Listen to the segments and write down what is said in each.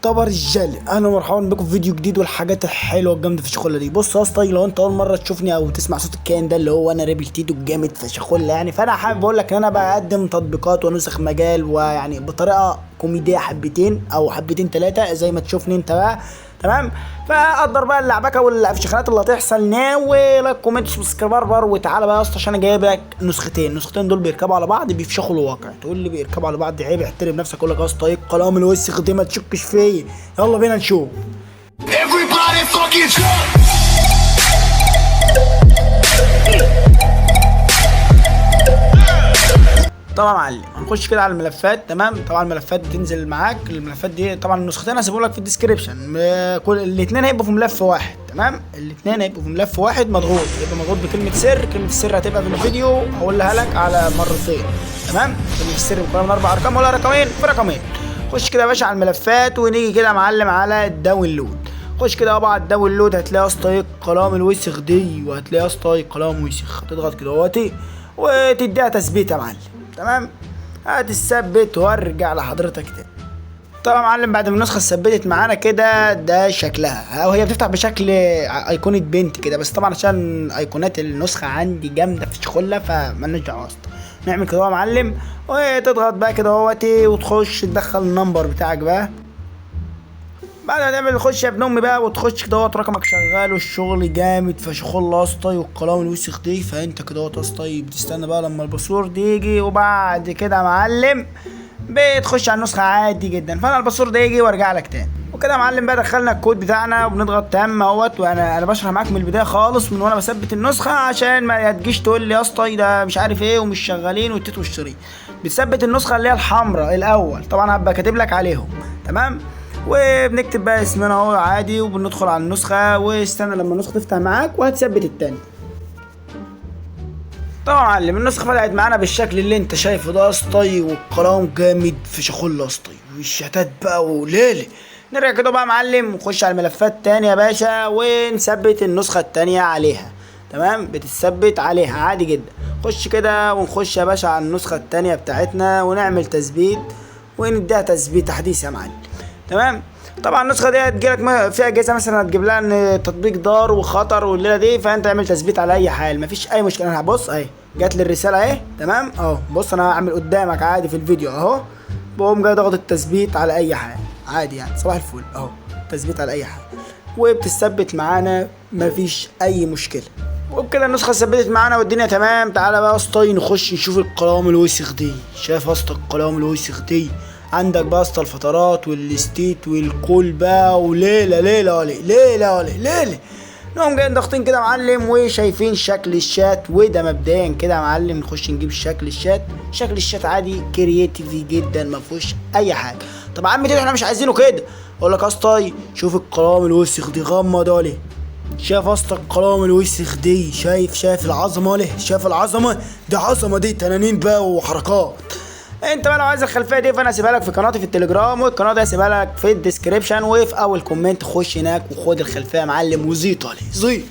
طب يا رجاله، اهلا ومرحبا بكم في فيديو جديد والحاجات الحلوه الجامده في الشغله دي. بص يا اسطى، لو انت اول مره تشوفني او تسمع صوت الكائن ده اللي هو انا ريبل تيتو الجامد في شغله يعني، فانا حابب اقول لك ان انا بقدم تطبيقات ونسخ مجال ويعني بطريقه كوميديه حبتين او حبتين ثلاثه زي ما تشوفني انت بقى. تمام. فقدر بقى اللعبكه والافشخانات اللي هتحصل ناوي لايك كومنت سبسكرايبر. وتعالى بقى يا اسطى عشان انا جايب لك النسختين دول بيركبوا على بعض بيفشخوا الواقع. تقول لي بيركبوا على بعض عيب؟ احترم نفسك. اقول لك يا اسطى ايه الكلام الوسخ ده؟ ما تشكش فيا. يلا بينا نشوف. Everybody fucking jump! طبعا يا معلم هنخش كده على الملفات. تمام. طبعا الملفات بتنزل معاك. الملفات دي طبعا النسختين هسيبهم لك في الديسكريبشن. كل الاثنين هيبقوا في ملف واحد. تمام. الاثنين هيبقوا في ملف واحد مضغوط. يبقى مضغوط بكلمه سر. كلمه السر هتبقى في الفيديو هقولها لك على مرتين. تمام. كلمه السر بتكون من 4 ارقام ولا رقمين؟ في رقمين. خش كده يا باشا على الملفات ونيجي كده يا معلم على الداونلود. خش كده يابا على الداونلود. هتلاقي يا اسطى القلم الوسخ دي، وهتلاقي يا اسطى قلم وسخ. تضغط كده اهوتي وتديها تثبيت يا معلم. تمام. هتثبت وارجع لحضرتك تاني. طبعا يا معلم بعد ما النسخه اتثبتت معانا كده ده شكلها، او هي بتفتح بشكل ايقونه بنت كده، بس طبعا عشان ايقونات النسخه عندي جامده في شغلها فمالناش دعوه اصلا. نعمل كده يا معلم وتضغط بقى كده اهوتي وتخش تدخل النمبر بتاعك بقى. بعد ما تعمل تخش يا ابن امي بقى وتخش كده رقمك شغال والشغل جامد فشخول يا اسطى والقلم الوسخ دي. فانت كده يا اسطى بتستنى بقى لما الباسورد يجي، وبعد كده يا معلم بتخش على النسخه عادي جدا. فانا الباسورد يجي وارجع لك تاني وكده يا معلم. بقى دخلنا الكود بتاعنا وبنضغط تم اهوت. وانا بشرح معاك من البدايه خالص من وانا بثبت النسخه عشان ما تجيش تقول لي يا اسطى ده مش عارف ايه ومش شغالين والتيت والشريط. بتثبت النسخه اللي هي الحمراء الاول. طبعا هبقى كاتب لك عليهم. تمام. وبنكتب بقى اسمنا اهو عادي وبندخل على النسخه واستنى لما النسخه تفتح معاك وهتثبت التاني. طبعا يا معلم النسخه فتحت معانا بالشكل اللي انت شايفه ده يا اسطى، والقلم جامد في شغل يا اسطى والشتات بقى وليله. نرجع كده بقى يا معلم ونخش على الملفات تاني يا باشا ونثبت النسخه التانيه عليها. تمام. بتثبت عليها عادي جدا. خش كده ونخش يا باشا على النسخه التانيه بتاعتنا ونعمل تثبيت ونديها تثبيت تحديث يا معلم. تمام. طبعا النسخه دي هتجيلك فيها اجهزه مثلا هتجيب لها ان تطبيق ضار وخطر والليله دي، فانت اعمل تثبيت على اي حال مفيش اي مشكله. انا هبص اهي جات لي الرساله اهي. تمام اهو. بص انا هعمل قدامك عادي في الفيديو اهو. بقوم جاي ضغط التثبيت على اي حال عادي يعني صباح الفل اهو. تثبيت على اي حال وبتثبت معانا مفيش اي مشكله. وبكده النسخه ثبتت معانا والدنيا تمام. تعالى بقى يا اسطى نخش نشوف القلم الوسخ دي. شايف يا اسطى القلم الوسخ دي؟ عندك بقى اسطى الفترات والستيت والكول بقى وليله ليله ولي ليله ولي ليله. نقوم جايين ضاغطين كده يا معلم وشايفين شكل الشات. وده مبدئيا كده يا معلم نخش نجيب شكل الشات. شكل الشات عادي كرييتيفي جدا ما فيهوش اي حاجه. طب يا عم كده احنا مش عايزينه كده. اقول لك يا اسطى شوف القلم الوسخ دي غمض عليه. شايف يا اسطى القلم الوسخ دي؟ شايف العظمه ليه؟ شايف العظمه دي؟ عظمه دي تنانين بقى وحركات. انت بقى لو عايز الخلفيه دي فانا هسيبها لك في قناتي في التليجرام، والقناه دي هسيبها لك في الديسكريبشن وفي اول كومنت. خش هناك وخد الخلفيه يا معلم وزيط عليه زيط.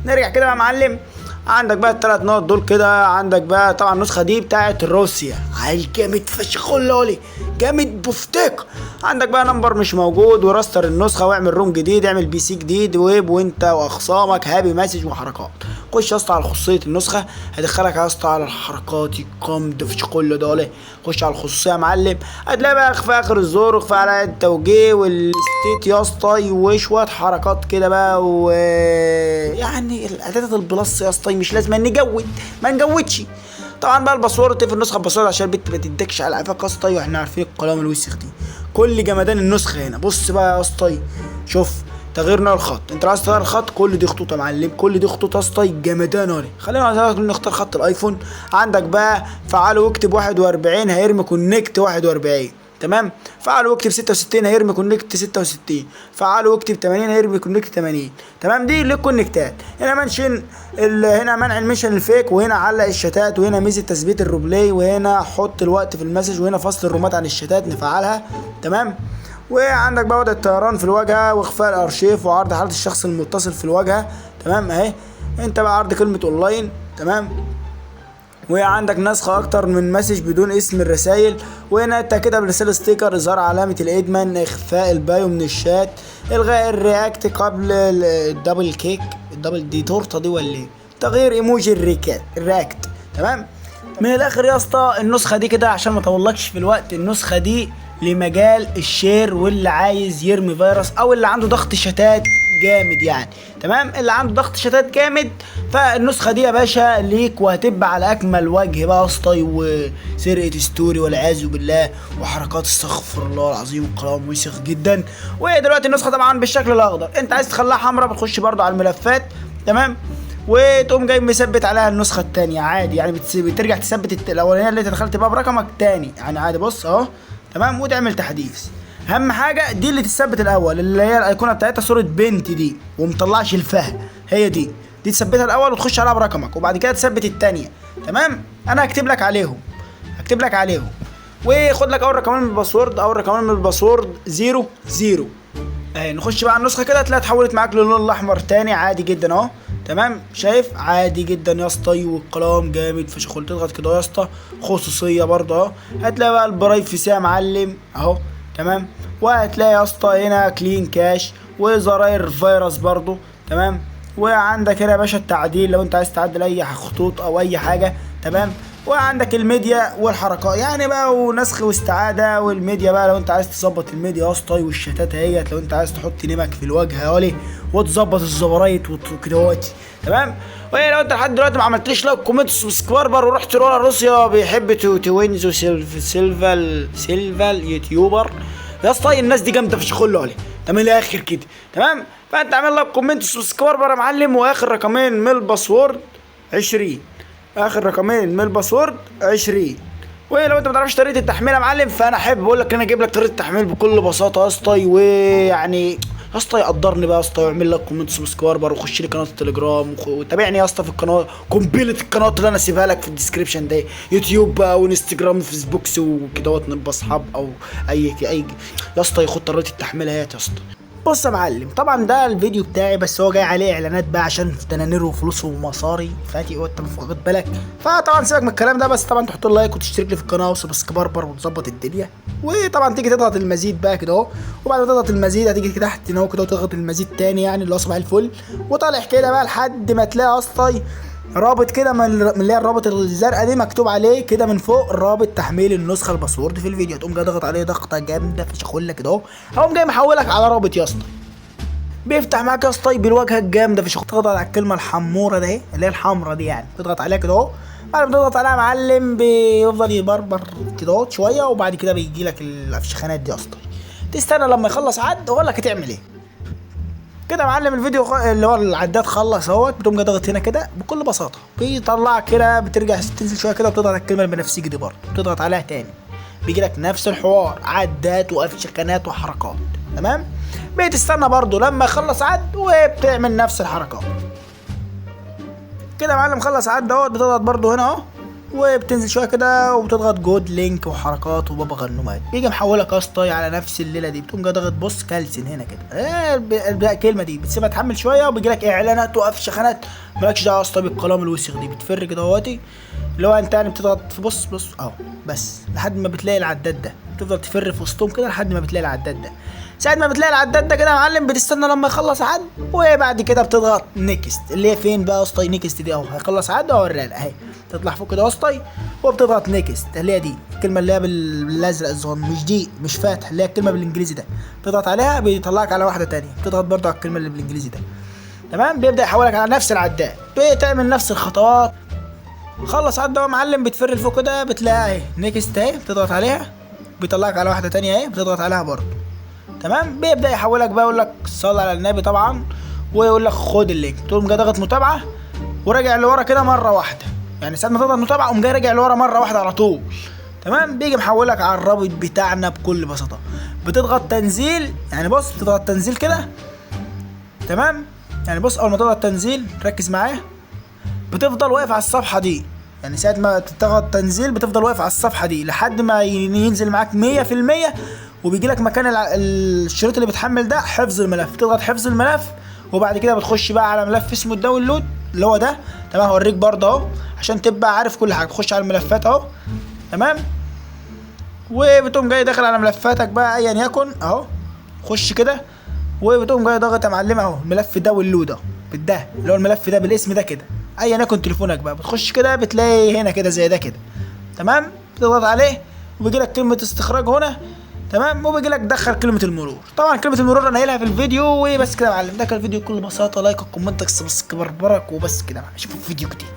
نرجع كده يا معلم. عندك بقى الثلاث نقط دول كده. عندك بقى طبعا النسخه دي بتاعت روسيا عيل جامد فشخ لولي جامد بفتيك. عندك بقى نمبر مش موجود وراستر النسخه واعمل روم جديد. اعمل بي سي جديد ويب وانت واخصامك هابي مسج وحركات. خش يا اسطى على خصوصيه النسخه هيدخلك يا اسطى على الحركات الجامده فشخ دول. خش على الخصوصيه يا معلم. هتلاقي بقى اخفاء اخر الزور واخفاء على التوجيه والستيت يا اسطى وشويه حركات كده بقى. ويعني الاعدادات البلس يا اسطى مش لازم نجود ما نجودش. طبعا بقى الباسورد في النسخه الباسورد عشان البت ما تدكش على قفاك يا اسطى. واحنا عارفين القلم الوسخ دي كل جمدان النسخه هنا. بص بقى يا اسطى شوف تغيير نوع الخط. انت لو عايز تغير الخط كل دي خطوط يا معلم. كل دي خطوط يا اسطى جمدان اهي. خلينا نختار خط الايفون. عندك بقى فعله واكتب 41 هيرمي كونكت 41. تمام. فعله واكتب 66 هيرمي كونكت 66. فعله واكتب 80 هيرمي كونكت 80. تمام. دي للكونكتات. هنا منشن هنا منع المنشن الفيك، وهنا علق الشتات، وهنا ميزه تثبيت الروبلاي، وهنا حط الوقت في المسج، وهنا فصل الرومات عن الشتات نفعلها. تمام. وعندك بقى وضع الطيران في الواجهه واخفاء الارشيف وعرض حاله الشخص المتصل في الواجهه. تمام اهي. انت بقى عرض كلمه اونلاين. تمام. وعندك نسخة اكتر من مسج بدون اسم الرسائل. وهنا انت كده برسالة ستيكر، اظهار علامة الادمان، اخفاء البايو من الشات، الغاء الرياكت قبل الدبل كيك، الدبل دي تورته دي ولا ايه، تغيير ايموجي الرياكت. تمام. من الاخر يا اسطى النسخة دي كده عشان ما اطولكش في الوقت، النسخة دي لمجال الشير واللي عايز يرمي فيروس او اللي عنده ضغط شتات جامد يعني. تمام. اللي عنده ضغط شتات جامد فالنسخه دي يا باشا ليك، وهتبقى على اكمل وجه بقى اسطى، وسرقه ستوري والعياذ بالله وحركات استغفر الله العظيم وكلام وسخ جدا. ودلوقتي النسخه طبعا بالشكل الاخضر، انت عايز تخليها حمراء بتخش برضو على الملفات. تمام. وتقوم جاي مثبت عليها النسخه الثانيه عادي يعني، بترجع تثبت الاولانيه اللي انت دخلت بقى برقمك تاني يعني عادي. بص اهو. تمام. وتعمل تحديث. اهم حاجه دي اللي تثبت الاول، اللي هي الايقونه بتاعتها صوره بنت دي ومطلعش الفه، هي دي تثبتها الاول وتخش عليها برقمك، وبعد كده تثبت الثانيه. تمام. انا هكتب لك عليهم وخد لك اول رقمين من الباسورد، 00 اهي. نخش بقى على النسخه كده تلاقيها اتحولت معاك للون الاحمر تاني عادي جدا اهو. تمام. شايف عادي جدا يا اسطى، والكلام جامد فشخ. تضغط كده يا اسطى خصوصيه برضه اهو، هتلاقي بقى البرايفسي يا معلم اهو. تمام. وهتلاقي يا اسطى هنا كلين كاش وزراير فيروس برضو. تمام. وعندك هنا يا باشا التعديل لو انت عايز تعدل اي خطوط او اي حاجه. تمام. وعندك الميديا والحركات يعني بقى، ونسخ واستعاده. والميديا بقى لو انت عايز تظبط الميديا يا اسطى، والشتات اهيت لو انت عايز تحط نمك في الواجهه اهولي، وتظبط الزبرايت وكدهوتي. تمام. وهي لو انت لحد دلوقتي ما عملتليش لايك كومنت سبسكرايبر ورحت لورا روسيا بيحب توينز سيلفال يوتيوبر يا اسطى، الناس دي جامده فشخ عليه. تمام. الاخر كده. تمام. فانت اعمل لايك كومنت سبسكرايبر يا معلم، واخر رقمين من الباسورد 20. اخر رقمين من الباسورد 20. ولو انت ما تعرفش طريقه التحميل يا معلم، فانا احب اقول لك انا اجيب لك طريقه التحميل بكل بساطه يا اسطى. ويعني يا اسطى يقدرني بقى يا اسطى، ويعمل لك كومنت سبسكرايبر، وخش لي قناه التليجرام، وتابعني يا اسطى في القناه قنبله القناه اللي انا سيبها لك في الديسكربشن ده، يوتيوب بقى وانستجرام وفيسبوك وكده، نبقى اصحاب او اي يا اسطى. ياخد طريقه التحميل اهيت يا اسطى. بص يا معلم، طبعا ده الفيديو بتاعي بس هو جاي عليه اعلانات بقى عشان دنانير وفلوس ومصاري فاتي، وانت مش واخد بالك. فطبعا سيبك من الكلام ده، بس طبعا تحط لايك وتشترك لي في القناه وسبسكرايبر وتظبط الدنيا. وطبعا تيجي تضغط المزيد بقى كده اهو، وبعد ما تضغط المزيد هتيجي كده تحت هنا كده وتضغط المزيد تاني يعني اللي هو صباح الفل، وطالع كده بقى لحد ما تلاقي اصلا رابط كده من اللي هي الرابط الزرقاء دي مكتوب عليه كده من فوق رابط تحميل النسخه الباسورد في الفيديو. تقوم جاي ضغط عليه ضغطه جامده فشخولك كده اهو، هقوم جاي محولك على رابط يا اسطى. بيفتح معاك يا اسطى بالواجهه الجامده فشخ. تضغط على الكلمه الحموره دي اللي هي الحمراء دي يعني، تضغط عليها كده اهو. بعد ما تضغط عليها يا معلم بيفضل يبربر كده اهو شويه، وبعد كده بيجي لك الافشخانات دي يا اسطى. تستنى لما يخلص عد واقول لك هتعمل ايه. كده يا معلم الفيديو اللي هو العداد خلص اهوت. بتقوم جاي ضاغط هنا كده بكل بساطه، بيطلعك كده، بترجع تنزل شويه كده وبتضغط على الكلمه البنفسجي دي برضه، بتضغط عليها تاني، بيجي لك نفس الحوار عدات وافشخانات وحركات. تمام. بتستنى برضه لما يخلص عد وبتعمل نفس الحركات. كده يا معلم خلص عد اهوت، بتضغط برضه هنا اهو، وبتنزل شويه كده وبتضغط جود لينك وحركات وبابا غنومات، بيجي محولك يا اسطى على نفس الليله دي. بتقوم جاي ضاغط بص كالسن هنا كده، الكلمه دي بتسيبها تحمل شويه وبيجي لك اعلانات وافشخانات. مالكش دعوه يا اسطى بالكلام الوسخ دي، بتفر كده اهوتي اللي هو انت يعني بتضغط في بص اهو بس لحد ما بتلاقي العداد ده، بتفضل تفر في وسطهم كده لحد ما بتلاقي العداد ده. ساعة ما بتلاقي العداد ده كده يا معلم بتستنى لما يخلص عد، وبعد كده بتضغط نيكست اللي هي فين بقى يا اسطى، نيكست دي اهو هيخلص عد اهوريها لك اهي، تطلع فوق كده يا اسطى وبتضغط نيكست اللي هي دي الكلمه اللي هي بالازرق الصغير، مش دي مش فاتح، اللي هي الكلمه بالانجليزي ده، بتضغط عليها بيطلعك على واحده تانية، بتضغط برضه على الكلمه اللي بالانجليزي ده. تمام. بيبدا يحولك على نفس العداد، بتعمل نفس الخطوات. خلص عد اهو يا معلم، بتفر لفوق كده بتلاقي اهي نيكست اهي، بتضغط عليها بيطلعك على واحده تانية اهي، بتضغط عليها برضه. تمام. بيبدا يحولك بقى يقول لك صل على النبي طبعا، ويقول لك خد اللينك، تقوم جاي ضاغط متابعه وراجع لورا كده مره واحده، يعني ساعه ما تضغط متابعه قوم جاي راجع لورا مره واحده على طول. تمام. بيجي محولك على الرابط بتاعنا بكل بساطه. بتضغط تنزيل يعني بص، بتضغط تنزيل كده. تمام. يعني بص اول ما تضغط تنزيل ركز معايا، بتفضل واقف على الصفحه دي، يعني ساعه ما تضغط تنزيل بتفضل واقف على الصفحه دي لحد ما ينزل معاك 100%، وبيجي لك مكان الشريط اللي بتحمل ده حفظ الملف، تضغط حفظ الملف، وبعد كده بتخش بقى على ملف اسمه الداونلود اللي هو ده. تمام. هوريك برضه اهو عشان تبقى عارف كل حاجه. تخش على الملفات اهو، تمام، وبتقوم جاي داخل على ملفاتك بقى ايا يكن اهو. خش كده وبتقوم جاي ضاغط يا معلم اهو الملف ده واللود اهو، بالده اللي هو الملف ده بالاسم ده كده ايا يكن تليفونك بقى. بتخش كده بتلاقي هنا كده زي ده كده، تمام، بتضغط عليه وبيجي لك كلمه استخراج هنا، تمام، وبيجي لك دخل كلمه المرور. طبعا كلمه المرور انا قايلها في الفيديو وبس كده يا معلم. ده كان الفيديو بكل بساطه، لايك وكومنتك سبسكرايب برك وبس كده. اشوفك في فيديو جديد.